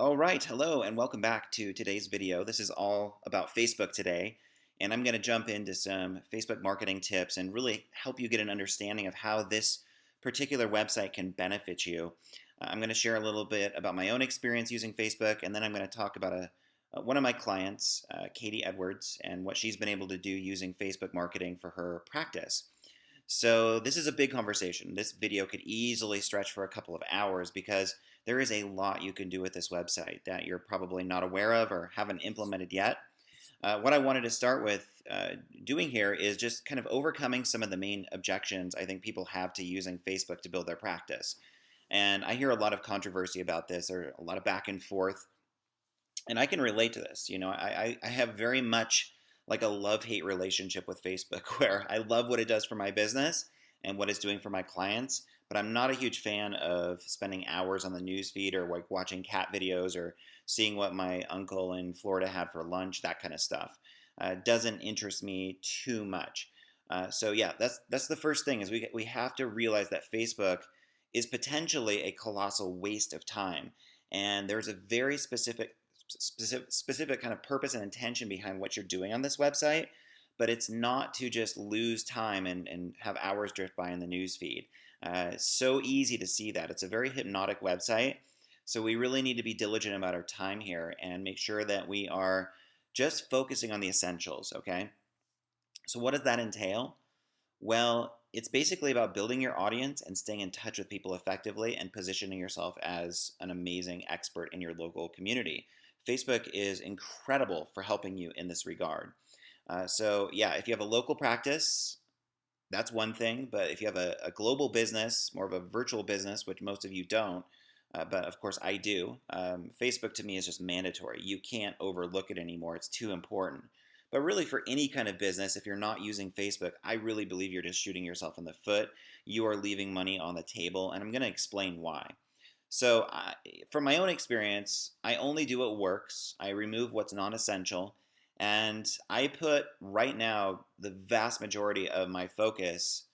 All right, hello and welcome back to today's video. This is all about Facebook today, and I'm going to jump into some Facebook marketing tips and really help you get an understanding of how this particular website can benefit you. I'm going to share a little bit about my own experience using Facebook, and then I'm going to talk about one of my clients, Katie Edwards, and what she's been able to do using Facebook marketing for her practice. So this is a big conversation. This video could easily stretch for a couple of hours because there is a lot you can do with this website that you're probably not aware of or haven't implemented yet. What I wanted to start with doing here is just kind of overcoming some of the main objections I think people have to using Facebook to build their practice. And I hear a lot of controversy about this, or a lot of back and forth, and I can relate to this. I have very much like a love-hate relationship with Facebook where I love what it does for my business and what it's doing for my clients, but I'm not a huge fan of spending hours on the news feed or like watching cat videos or seeing what my uncle in Florida had for lunch, that kind of stuff. Doesn't interest me too much. So yeah, that's the first thing is we have to realize that Facebook is potentially a colossal waste of time, and there's a very specific kind of purpose and intention behind what you're doing on this website, but it's not to just lose time and have hours drift by in the news feed. So easy to see that. It's a very hypnotic website. So we really need to be diligent about our time here and make sure that we are just focusing on the essentials, okay? So what does that entail? Well, it's basically about building your audience and staying in touch with people effectively and positioning yourself as an amazing expert in your local community. Facebook is incredible for helping you in this regard. So, yeah, if you have a local practice, that's one thing. But if you have a global business, more of a virtual business, which most of you don't, but of course I do, Facebook to me is just mandatory. You can't overlook it anymore. It's too important. But really, for any kind of business, if you're not using Facebook, I really believe you're just shooting yourself in the foot. You are leaving money on the table, and I'm going to explain why. So, from my own experience, I only do what works. I remove what's non essential. And I put right now the vast majority of my focus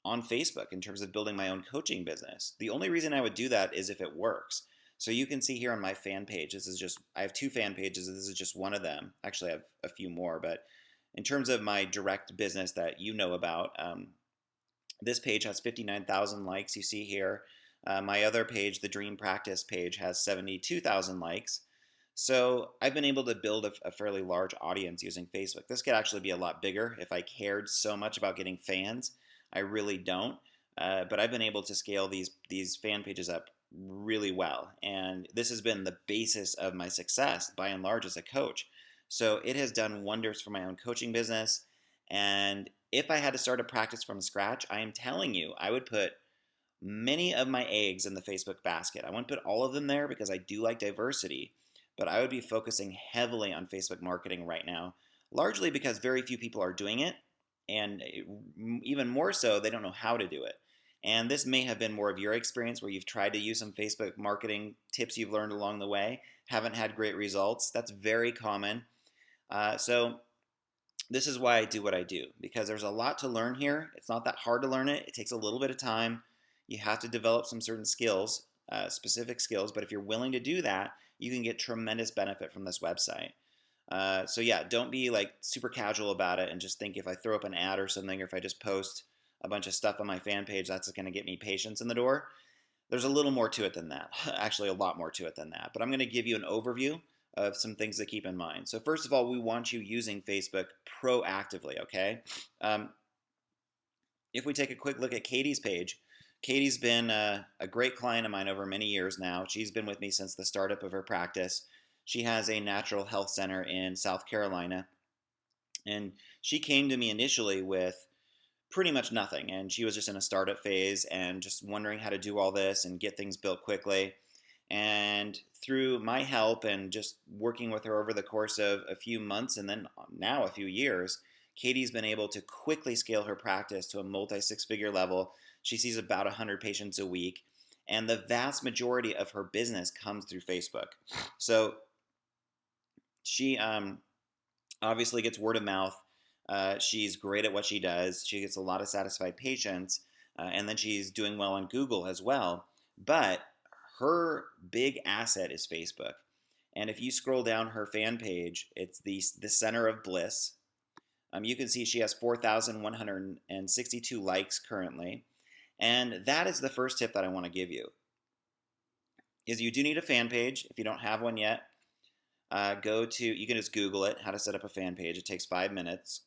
on Facebook in terms of building my own coaching business. The only reason I would do that is if it works. So you can see here on my fan page, I have two fan pages, this is just one of them. Actually, I have a few more, but in terms of my direct business that you know about, this page has 59,000 likes, you see here. My other page, the Dream Practice page, has 72,000 likes. So I've been able to build a fairly large audience using Facebook. This could actually be a lot bigger if I cared so much about getting fans. I really don't. But I've been able to scale these fan pages up really well. And this has been the basis of my success by and large as a coach. So it has done wonders for my own coaching business. And if I had to start a practice from scratch, I am telling you, I would put many of my eggs in the Facebook basket. I wouldn't put all of them there because I do like diversity, but I would be focusing heavily on Facebook marketing right now, largely because very few people are doing it, and even more so, they don't know how to do it. And this may have been more of your experience where you've tried to use some Facebook marketing tips you've learned along the way, haven't had great results. That's very common. So this is why I do what I do, because there's a lot to learn here. It's not that hard to learn it. It takes a little bit of time. You have to develop some certain skills, specific skills, but if you're willing to do that, you can get tremendous benefit from this website. So yeah, don't be like super casual about it and just think if I throw up an ad or something, or if I just post a bunch of stuff on my fan page, that's going to get me patients in the door. There's a little more to it than that. Actually, a lot more to it than that. But I'm going to give you an overview of some things to keep in mind. So first of all, we want you using Facebook proactively, okay? If we take a quick look at Katie's page, Katie's been a great client of mine over many years now. She's been with me since the startup of her practice. She has a natural health center in South Carolina, and she came to me initially with pretty much nothing, and she was just in a startup phase and just wondering how to do all this and get things built quickly. And through my help and just working with her over the course of a few months and then now a few years, Katie's been able to quickly scale her practice to a multi six-figure level. She sees about 100 patients a week, and the vast majority of her business comes through Facebook. So she obviously gets word of mouth. She's great at what she does. She gets a lot of satisfied patients, and then she's doing well on Google as well. But her big asset is Facebook. And if you scroll down her fan page, it's the center of bliss. You can see she has 4,162 likes currently. And that is the first tip that I want to give you, is you do need a fan page. If you don't have one yet, you can just Google it, how to set up a fan page. It takes 5 minutes.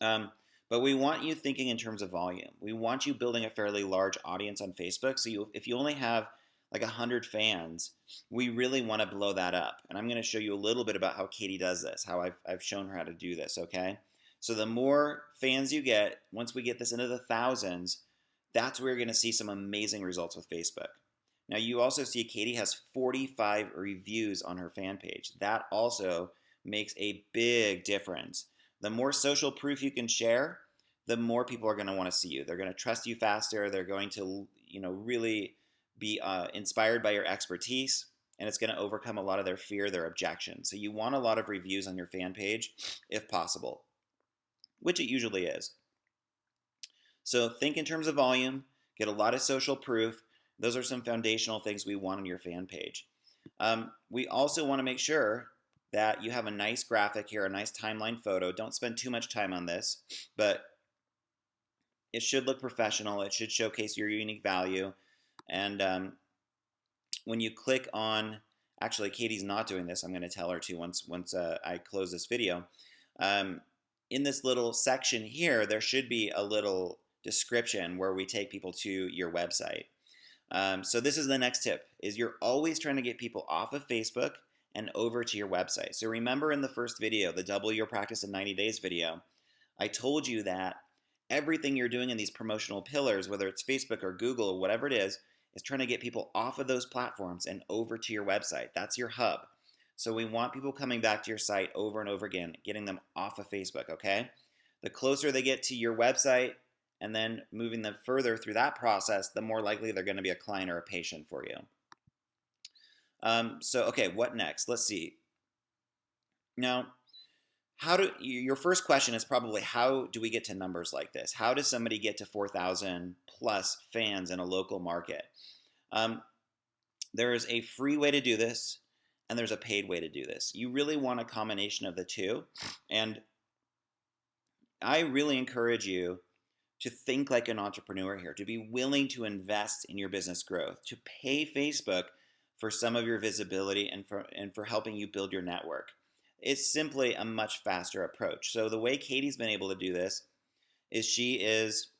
But we want you thinking in terms of volume. We want you building a fairly large audience on Facebook. So if you only have like 100 fans, we really want to blow that up. And I'm going to show you a little bit about how Katie does this, how I've shown her how to do this, okay? So the more fans you get, once we get this into the thousands, that's where you're going to see some amazing results with Facebook. Now you also see Katie has 45 reviews on her fan page. That also makes a big difference. The more social proof you can share, the more people are going to want to see you. They're going to trust you faster. They're going to, really be inspired by your expertise, and it's going to overcome a lot of their fear, their objections. So you want a lot of reviews on your fan page if possible, which it usually is. So think in terms of volume, get a lot of social proof. Those are some foundational things we want on your fan page. We also want to make sure that you have a nice graphic here, a nice timeline photo. Don't spend too much time on this, but it should look professional. It should showcase your unique value. And when you click on, actually Katie's not doing this, I'm going to tell her to once I close this video. In this little section here, there should be a little description where we take people to your website. So this is the next tip, is you're always trying to get people off of Facebook and over to your website. So remember in the first video, the Double Your Practice in 90 Days video, I told you that everything you're doing in these promotional pillars, whether it's Facebook or Google or whatever it is trying to get people off of those platforms and over to your website. That's your hub. So we want people coming back to your site over and over again, getting them off of Facebook, okay? The closer they get to your website and then moving them further through that process, the more likely they're going to be a client or a patient for you. Okay, what next? Let's see. Now, your first question is probably, how do we get to numbers like this? How does somebody get to 4,000 plus fans in a local market? There is a free way to do this, and there's a paid way to do this. You really want a combination of the two, and I really encourage you to think like an entrepreneur here, to be willing to invest in your business growth, to pay Facebook for some of your visibility and for helping you build your network. It's simply a much faster approach. So the way Katie's been able to do this is she is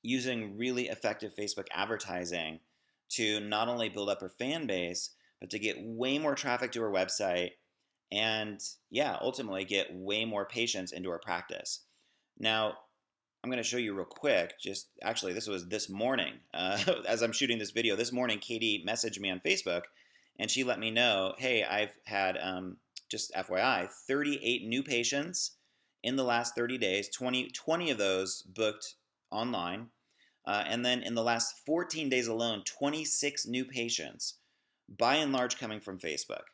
using really effective Facebook advertising to not only build up her fan base, but to get way more traffic to her website and, ultimately get way more patients into her practice. Now, I'm going to show you real quick, actually this was this morning, as I'm shooting this video, this morning Katie messaged me on Facebook and she let me know, hey, I've had, just FYI, 38 new patients in the last 30 days, 20 of those booked online, and then in the last 14 days alone, 26 new patients, by and large coming from Facebook.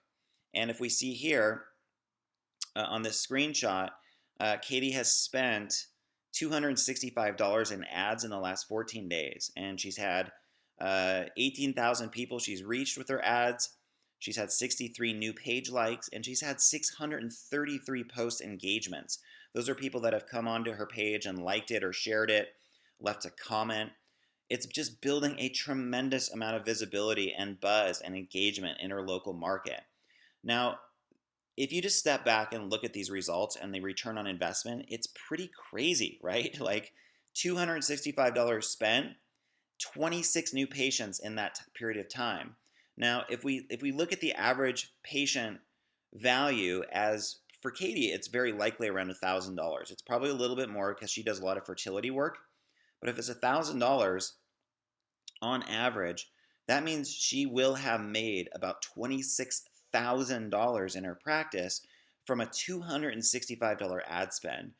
And if we see here on this screenshot, Katie has spent $265 in ads in the last 14 days, and she's had 18,000 people she's reached with her ads. She's had 63 new page likes, and she's had 633 post engagements. Those are people that have come onto her page and liked it or shared it, left a comment. It's just building a tremendous amount of visibility and buzz and engagement in her local market. Now, if you just step back and look at these results and the return on investment, it's pretty crazy, right? Like $265 spent, 26 new patients in that period of time. Now, if we look at the average patient value, as for Katie, it's very likely around $1,000. It's probably a little bit more because she does a lot of fertility work. But if it's $1,000 on average, that means she will have made about $26,000 in her practice from a $265 ad spend.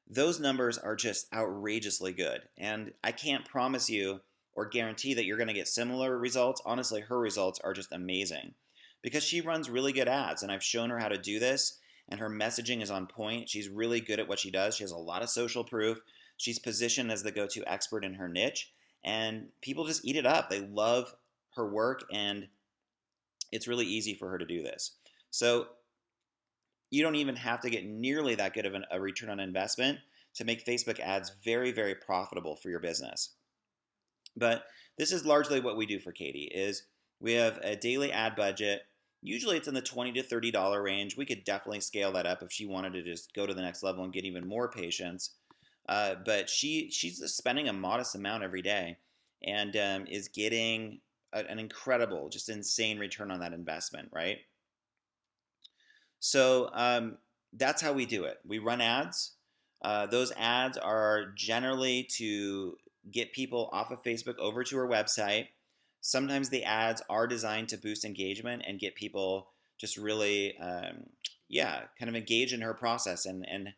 Those numbers are just outrageously good. And I can't promise you or guarantee that you're going to get similar results. Honestly, her results are just amazing because she runs really good ads, and I've shown her how to do this, and her messaging is on point. She's really good at what she does. She has a lot of social proof. She's positioned as the go-to expert in her niche, and people just eat it up. They love her work, and It's really easy for her to do this. So you don't even have to get nearly that good of a return on investment to make Facebook ads very, very profitable for your business. But this is largely what we do for Katie is we have a daily ad budget. Usually it's in the $20 to $30 range. We could definitely scale that up if she wanted to just go to the next level and get even more patients. But she's just spending a modest amount every day and is getting an incredible, just insane return on that investment, right? So that's how we do it. We run ads. Those ads are generally to get people off of Facebook over to our website. Sometimes the ads are designed to boost engagement and get people just really, kind of engaged in her process and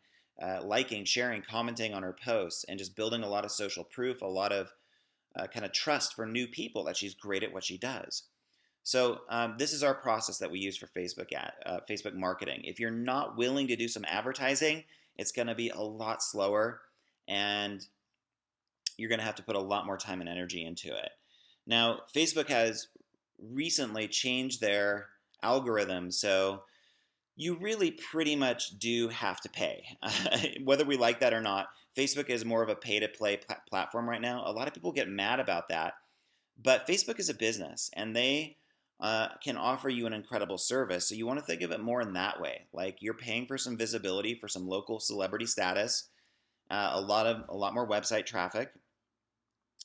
liking, sharing, commenting on her posts, and just building a lot of social proof, a lot of kind of trust for new people that she's great at what she does. So this is our process that we use for Facebook marketing. If you're not willing to do some advertising, it's going to be a lot slower, and you're going to have to put a lot more time and energy into it. Now, Facebook has recently changed their algorithm, so you really pretty much do have to pay. Whether we like that or not, Facebook is more of a pay-to-play platform right now. A lot of people get mad about that, but Facebook is a business, and they can offer you an incredible service. So you want to think of it more in that way. Like you're paying for some visibility, for some local celebrity status, a lot more website traffic.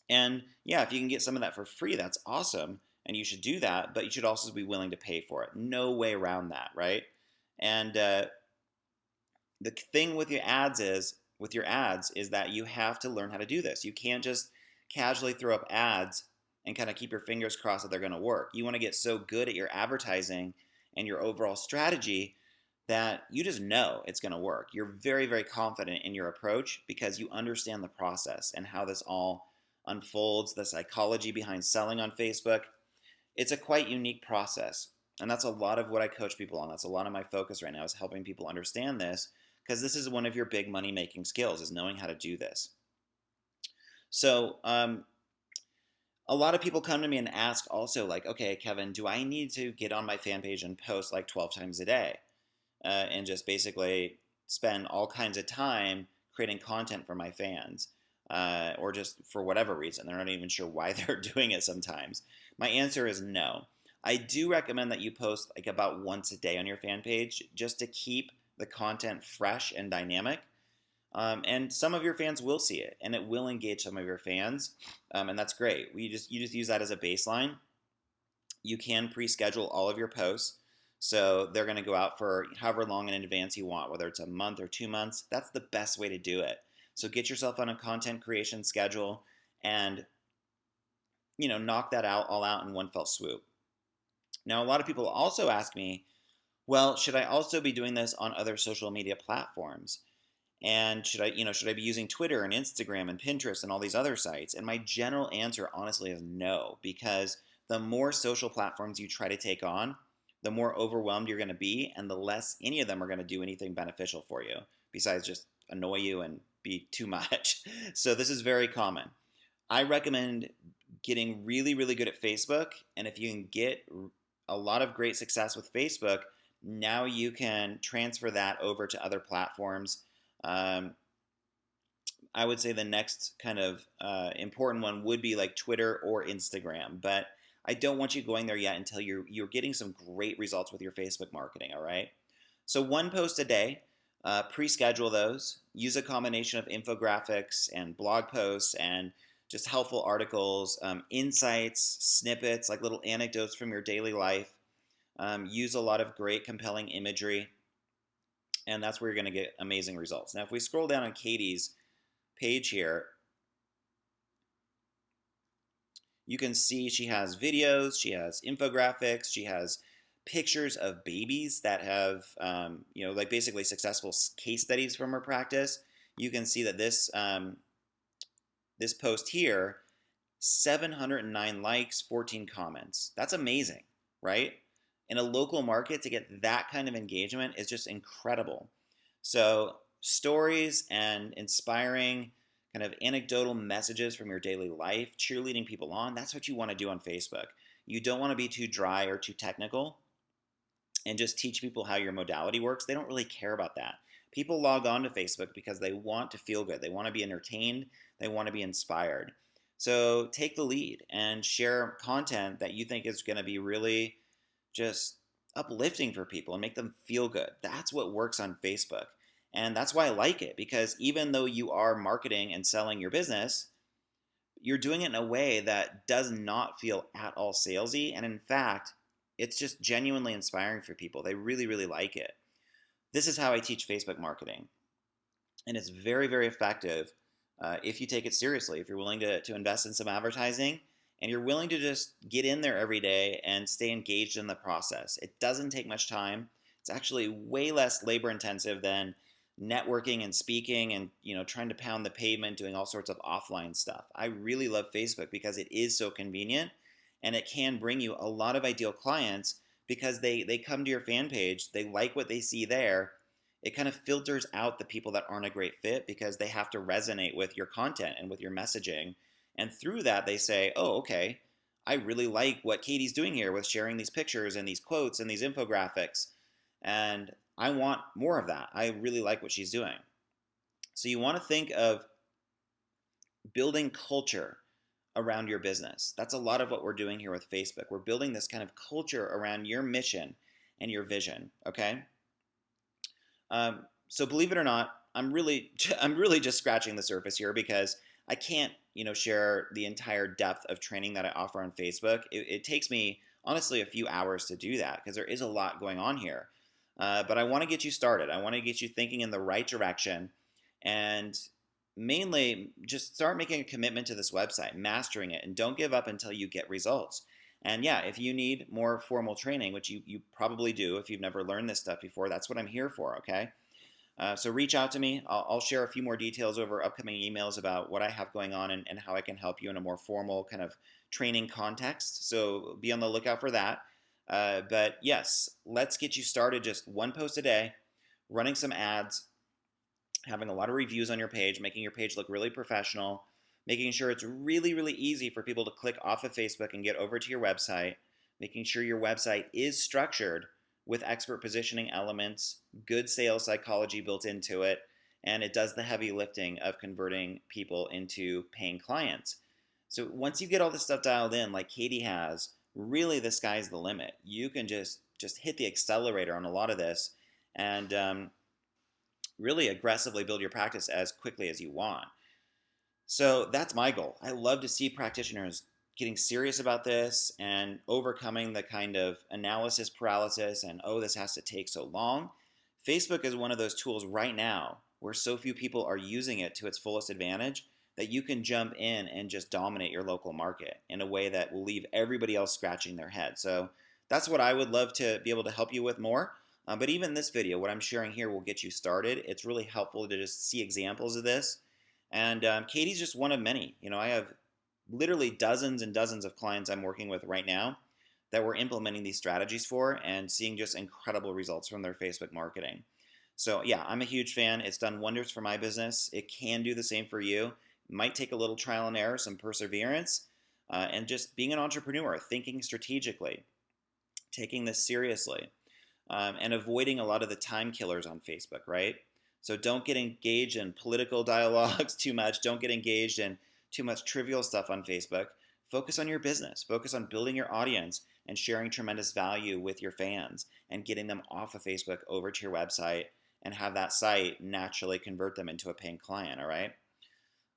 And yeah, if you can get some of that for free, that's awesome. And you should do that, but you should also be willing to pay for it. No way around that, right? And the thing with your ads is that you have to learn how to do this. You can't just casually throw up ads and kind of keep your fingers crossed that they're going to work. You want to get so good at your advertising and your overall strategy that you just know it's going to work. You're very, very confident in your approach because you understand the process and how this all unfolds, the psychology behind selling on Facebook. It's a quite unique process. And that's a lot of what I coach people on. That's a lot of my focus right now is helping people understand this because this is one of your big money making skills is knowing how to do this. So a lot of people come to me and ask also like, okay, Kevin, do I need to get on my fan page and post like 12 times a day and just basically spend all kinds of time creating content for my fans or just for whatever reason? They're not even sure why they're doing it sometimes. My answer is no. I do recommend that you post like about once a day on your fan page just to keep the content fresh and dynamic. And some of your fans will see it, and it will engage some of your fans, and that's great. You just use that as a baseline. You can pre-schedule all of your posts, so they're going to go out for however long in advance you want, whether it's a month or 2 months. That's the best way to do it. So get yourself on a content creation schedule, and knock that all out in one fell swoop. Now, a lot of people also ask me, well, should I also be doing this on other social media platforms? And should I be using Twitter and Instagram and Pinterest and all these other sites? And my general answer, honestly, is no, because the more social platforms you try to take on, the more overwhelmed you're going to be, and the less any of them are going to do anything beneficial for you, besides just annoy you and be too much. So this is very common. I recommend getting really, really good at Facebook, and if you can get a lot of great success with Facebook, now you can transfer that over to other platforms. I would say the next kind of important one would be like Twitter or Instagram, but I don't want you going there yet until you're getting some great results with your Facebook marketing. All right. So one post a day, pre-schedule those. Use a combination of infographics and blog posts and just helpful articles, insights, snippets, like little anecdotes from your daily life. Use a lot of great, compelling imagery. And that's where you're going to get amazing results. Now, if we scroll down on Katie's page here, you can see she has videos, she has infographics, she has pictures of babies that have, like basically successful case studies from her practice. You can see that this post here, 709 likes, 14 comments. That's amazing, right? In a local market to get that kind of engagement is just incredible. So stories and inspiring kind of anecdotal messages from your daily life, cheerleading people on, that's what you want to do on Facebook. You don't want to be too dry or too technical and just teach people how your modality works. They don't really care about that. People log on to Facebook because they want to feel good. They want to be entertained. They want to be inspired. So take the lead and share content that you think is going to be really just uplifting for people and make them feel good. That's what works on Facebook. And that's why I like it, because even though you are marketing and selling your business, you're doing it in a way that does not feel at all salesy. And in fact, it's just genuinely inspiring for people. They really, really like it. This is how I teach Facebook marketing. And it's very, very effective if you take it seriously, if you're willing to invest in some advertising and you're willing to just get in there every day and stay engaged in the process. It doesn't take much time. It's actually way less labor intensive than networking and speaking and trying to pound the pavement, doing all sorts of offline stuff. I really love Facebook because it is so convenient and it can bring you a lot of ideal clients because they come to your fan page, they like what they see there. It kind of filters out the people that aren't a great fit because they have to resonate with your content and with your messaging. And through that, they say, oh, okay, I really like what Katie's doing here with sharing these pictures and these quotes and these infographics. And I want more of that. I really like what she's doing. So you want to think of building culture around your business. That's a lot of what we're doing here with Facebook. We're building this kind of culture around your mission and your vision, okay? So believe it or not, I'm really just scratching the surface here because I can't, share the entire depth of training that I offer on Facebook. It takes me honestly a few hours to do that because there is a lot going on here. But I want to get you started. I want to get you thinking in the right direction, and mainly just start making a commitment to this website, mastering it, and don't give up until you get results. And yeah, if you need more formal training, which you probably do if you've never learned this stuff before, that's what I'm here for, okay? So reach out to me. I'll share a few more details over upcoming emails about what I have going on and how I can help you in a more formal kind of training context. So be on the lookout for that. But yes, let's get you started just one post a day, running some ads, having a lot of reviews on your page, making your page look really professional, making sure it's really, really easy for people to click off of Facebook and get over to your website, making sure your website is structured with expert positioning elements, good sales psychology built into it, and it does the heavy lifting of converting people into paying clients. So once you get all this stuff dialed in, like Katie has, really the sky's the limit. You can just hit the accelerator on a lot of this and really aggressively build your practice as quickly as you want. So that's my goal. I love to see practitioners getting serious about this and overcoming the kind of analysis paralysis and, oh, this has to take so long. Facebook is one of those tools right now where so few people are using it to its fullest advantage that you can jump in and just dominate your local market in a way that will leave everybody else scratching their head. So that's what I would love to be able to help you with more. But even this video, what I'm sharing here will get you started. It's really helpful to just see examples of this. And Katie's just one of many. I have literally dozens and dozens of clients I'm working with right now that we're implementing these strategies for and seeing just incredible results from their Facebook marketing. So yeah, I'm a huge fan. It's done wonders for my business. It can do the same for you. It might take a little trial and error, some perseverance, and just being an entrepreneur, thinking strategically, taking this seriously, and avoiding a lot of the time killers on Facebook, right? So don't get engaged in political dialogues too much. Don't get engaged in too much trivial stuff on Facebook. Focus on your business. Focus on building your audience and sharing tremendous value with your fans and getting them off of Facebook over to your website and have that site naturally convert them into a paying client, all right?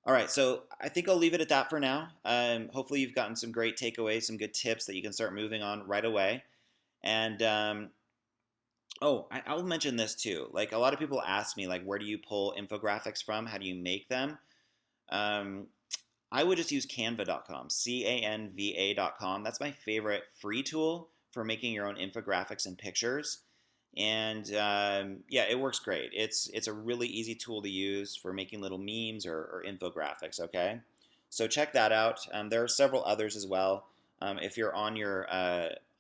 All right, so I think I'll leave it at that for now. Hopefully you've gotten some great takeaways, some good tips that you can start moving on right away. And I'll mention this too. Like a lot of people ask me, like, where do you pull infographics from? How do you make them? I would just use canva.com, canva.com. That's my favorite free tool for making your own infographics and pictures. And yeah, it works great. It's a really easy tool to use for making little memes or infographics, okay? So check that out. There are several others as well. If you're on your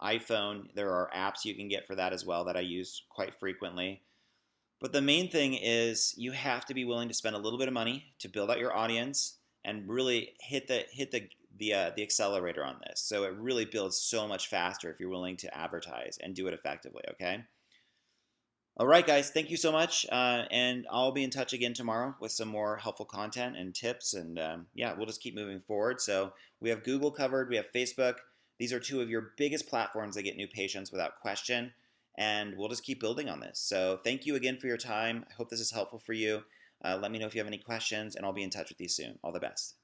iPhone, there are apps you can get for that as well that I use quite frequently. But the main thing is you have to be willing to spend a little bit of money to build out your audience and really hit the accelerator on this. So it really builds so much faster if you're willing to advertise and do it effectively. Okay. All right, guys. Thank you so much, and I'll be in touch again tomorrow with some more helpful content and tips. And yeah, we'll just keep moving forward. So we have Google covered. We have Facebook. These are two of your biggest platforms that get new patients without question. And we'll just keep building on this. So thank you again for your time. I hope this is helpful for you. Let me know if you have any questions, and I'll be in touch with you soon. All the best.